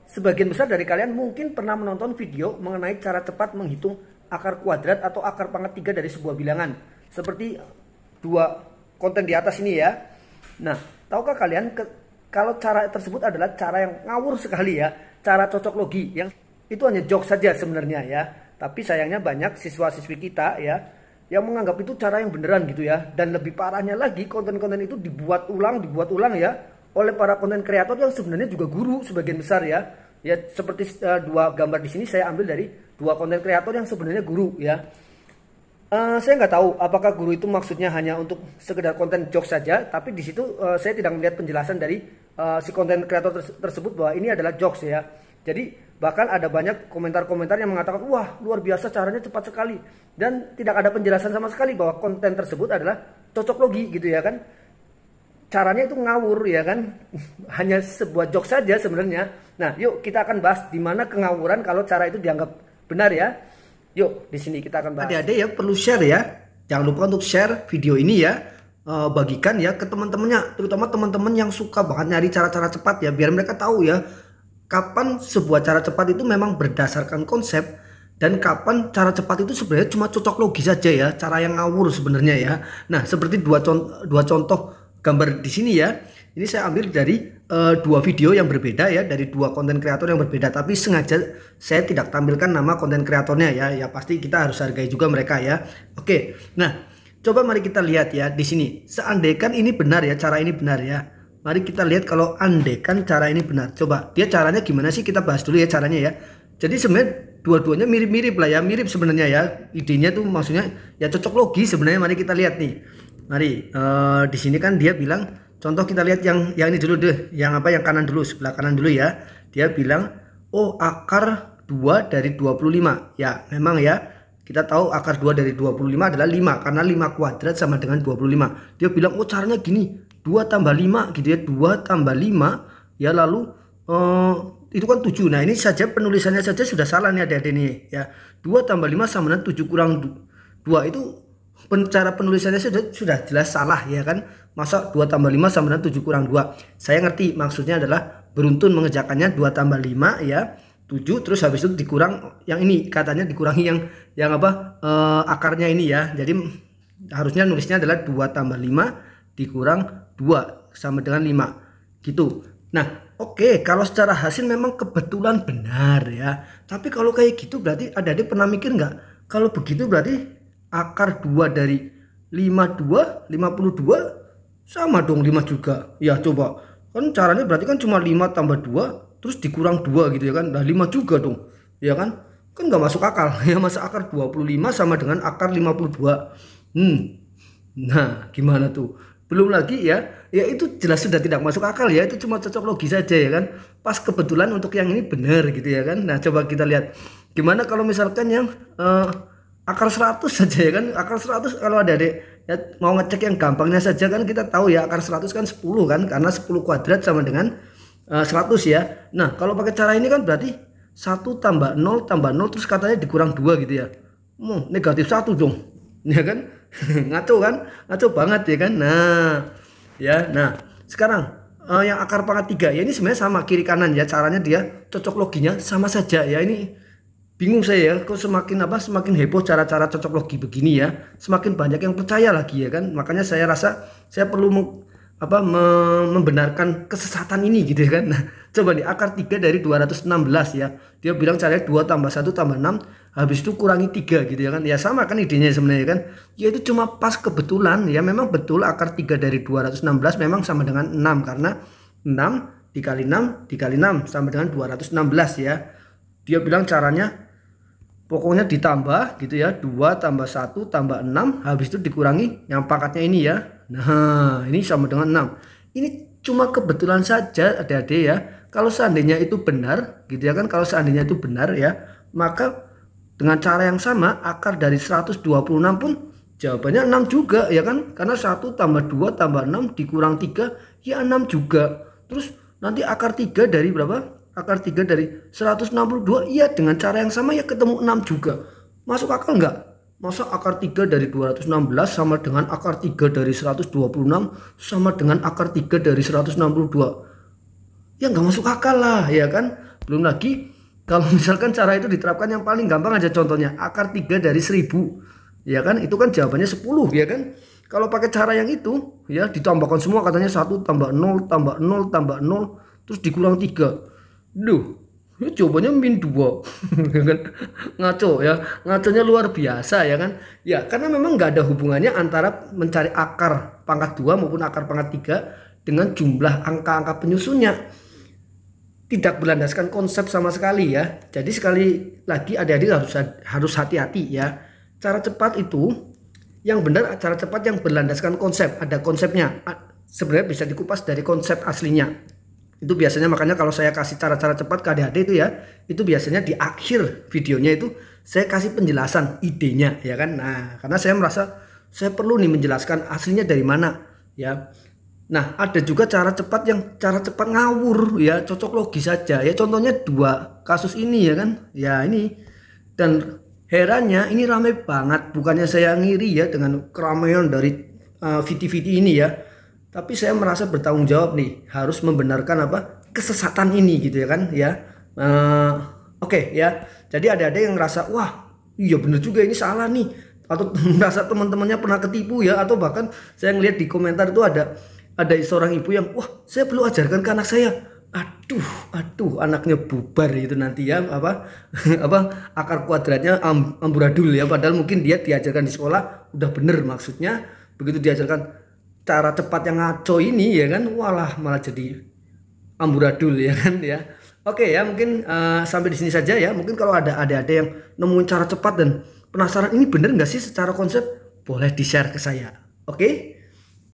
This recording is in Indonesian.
Sebagian besar dari kalian mungkin pernah menonton video mengenai cara cepat menghitung akar kuadrat atau akar pangkat 3 dari sebuah bilangan. Seperti dua konten di atas ini ya. Nah, tahukah kalian kalau cara tersebut adalah cara yang ngawur sekali ya. Cara cocok logi yang itu hanya joke saja sebenarnya ya. Tapi sayangnya banyak siswa-siswi kita ya yang menganggap itu cara yang beneran gitu ya. Dan lebih parahnya lagi, konten-konten itu dibuat ulang ya oleh para konten kreator yang sebenarnya juga guru sebagian besar ya. Ya seperti dua gambar di sini saya ambil dari dua konten kreator yang sebenarnya guru ya. Saya nggak tahu apakah guru itu maksudnya hanya untuk sekedar konten joke saja, tapi di situ saya tidak melihat penjelasan dari si konten kreator tersebut bahwa ini adalah jokes ya. Jadi bahkan ada banyak komentar-komentar yang mengatakan wah luar biasa caranya cepat sekali, dan tidak ada penjelasan sama sekali bahwa konten tersebut adalah cocok logi gitu ya kan. Caranya itu ngawur ya kan, hanya sebuah joke saja sebenarnya. Nah, yuk kita akan bahas di mana kengawuran kalau cara itu dianggap benar ya. Yuk, di sini kita akan bahas. Adik-adik ya perlu share ya. Jangan lupa untuk share video ini ya. Bagikan ya ke teman-temannya, terutama teman-teman yang suka banget nyari cara-cara cepat ya, biar mereka tahu ya kapan sebuah cara cepat itu memang berdasarkan konsep dan kapan cara cepat itu sebenarnya cuma cocok logi saja ya, cara yang ngawur sebenarnya ya. Nah, seperti dua contoh gambar di sini ya. Ini saya ambil dari dua video yang berbeda ya, dari dua konten kreator yang berbeda, tapi sengaja saya tidak tampilkan nama konten kreatornya ya. Ya pasti kita harus hargai juga mereka ya. Oke. Nah, coba mari kita lihat ya di sini. Seandainya ini benar ya, cara ini benar ya. Mari kita lihat kalau andaikan cara ini benar. Coba dia caranya gimana sih, kita bahas dulu ya caranya ya. Jadi sebenarnya dua-duanya mirip-mirip lah ya, mirip sebenarnya ya. Idenya tuh maksudnya ya cocok logi sebenarnya. Mari kita lihat nih. Mari di sini kan dia bilang, contoh kita lihat yang ini dulu deh, yang kanan dulu, sebelah kanan dulu ya. Dia bilang, oh akar 2 dari 25. Ya, memang ya. Kita tahu akar 2 dari 25 adalah 5 karena 5 kuadrat sama dengan 25. Dia bilang, oh caranya gini, 2 tambah 5 gitu ya, 2 tambah 5 ya, lalu itu kan 7. Nah, ini saja penulisannya saja sudah salah nih adik-adik nih ya. 2 tambah 5 sama dengan 7 kurang 2 itu cara penulisannya sudah jelas salah ya kan. Masa 2 tambah 5 sama dengan 7 kurang 2. Saya ngerti maksudnya adalah beruntun mengerjakannya 2 tambah 5 ya 7, terus habis itu dikurang yang ini, katanya dikurangi yang akarnya ini ya. Jadi harusnya nulisnya adalah 2 tambah 5 dikurang 2 sama dengan 5 gitu. Nah oke, kalau secara hasil memang kebetulan benar ya. Tapi kalau kayak gitu berarti adik-adik pernah mikir nggak, kalau begitu berarti akar 2 dari 52 sama dong 5 juga ya. Coba kan caranya berarti kan cuma 5 tambah 2 terus dikurang 2 gitu ya kan. Nah 5 juga dong ya kan nggak masuk akal ya. Masa akar 25 sama dengan akar 52? Nah gimana tuh? Belum lagi ya itu jelas sudah tidak masuk akal ya, itu cuma cocok logi saja ya kan. Pas kebetulan untuk yang ini benar gitu ya kan. Nah coba kita lihat gimana kalau misalkan yang akar 100 saja ya kan. Akar 100 kalau ada adik ya, mau ngecek yang gampangnya saja kan, kita tahu ya akar 100 kan 10 kan, karena 10 kuadrat sama dengan 100 ya. Nah kalau pakai cara ini kan berarti 1 tambah 0 terus katanya dikurang 2 gitu ya. Negatif 1 dong ya kan. Ngaco kan, ngaco banget ya kan. Nah sekarang yang akar pangkat 3 ya, ini sebenarnya sama kiri kanan ya, caranya dia cocok loginya sama saja ya. Ini bingung saya ya, kok semakin heboh cara-cara cocok logi begini ya, semakin banyak yang percaya lagi ya kan. Makanya saya rasa saya perlu membenarkan kesesatan ini gitu ya kan. Nah coba nih akar 3 dari 216 ya, dia bilang caranya 2 tambah 1 tambah 6 habis itu kurangi 3 gitu ya kan. Ya sama kan idenya sebenarnya kan, ya itu cuma pas kebetulan ya. Memang betul akar 3 dari 216 memang sama dengan 6 karena 6 dikali 6 dikali 6 sama dengan 216 ya. Dia bilang caranya pokoknya ditambah gitu ya, 2 tambah 1 tambah 6 habis itu dikurangi yang pangkatnya ini ya. Nah ini sama dengan 6. Ini cuma kebetulan saja adik-adik ya. Kalau seandainya itu benar gitu ya kan, kalau seandainya itu benar ya, maka dengan cara yang sama akar dari 126 pun jawabannya 6 juga ya kan. Karena 1 tambah 2 tambah 6 dikurang 3 ya 6 juga. Terus nanti akar 3 dari berapa? Akar 3 dari 162 iya dengan cara yang sama ya ketemu 6 juga. Masuk akal nggak? Masa akar 3 dari 216 sama dengan akar 3 dari 126 sama dengan akar 3 dari 162? Ya nggak masuk akal lah ya kan. Belum lagi kalau misalkan cara itu diterapkan yang paling gampang aja, contohnya akar 3 dari 1000, ya kan, itu kan jawabannya 10, ya kan. Kalau pakai cara yang itu ya, ditambahkan semua katanya 1 tambah 0 tambah 0 tambah 0 terus dikurang 3. Duh, jawabannya min 2. Ngaco ya, ngaconya luar biasa ya kan. Ya karena memang nggak ada hubungannya antara mencari akar pangkat 2 maupun akar pangkat 3 dengan jumlah angka-angka penyusunnya. Tidak berlandaskan konsep sama sekali ya. Jadi sekali lagi adik-adik harus hati-hati ya. Cara cepat itu yang benar, cara cepat yang berlandaskan konsep, ada konsepnya. Sebenarnya bisa dikupas dari konsep aslinya. Itu biasanya, makanya kalau saya kasih cara-cara cepat ke adik-adik itu ya, itu biasanya di akhir videonya itu saya kasih penjelasan idenya ya kan. Nah, karena saya merasa saya perlu nih menjelaskan aslinya dari mana ya. Nah, ada juga cara cepat yang cara cepat ngawur ya, cocok logis saja ya. Contohnya 2 kasus ini ya kan. Ya ini, dan herannya ini ramai banget. Bukannya saya ngiri ya dengan keramaian dari VT-VT ini ya, tapi saya merasa bertanggung jawab nih, harus membenarkan apa kesesatan ini gitu ya kan ya. Oke ya. Jadi ada yang ngerasa wah iya bener juga ini salah nih, atau merasa teman-temannya pernah ketipu ya, atau bahkan saya ngeliat di komentar itu ada seorang ibu yang wah saya perlu ajarkan ke anak saya. Aduh anaknya bubar itu nanti ya, apa akar kuadratnya amburadul ya, padahal mungkin dia diajarkan di sekolah udah bener maksudnya, begitu diajarkan cara cepat yang ngaco ini ya kan, walah malah jadi amburadul ya kan ya. Oke ya, mungkin sampai di sini saja ya. Mungkin kalau ada yang nemuin cara cepat dan penasaran ini bener nggak sih secara konsep, boleh di share ke saya. Oke.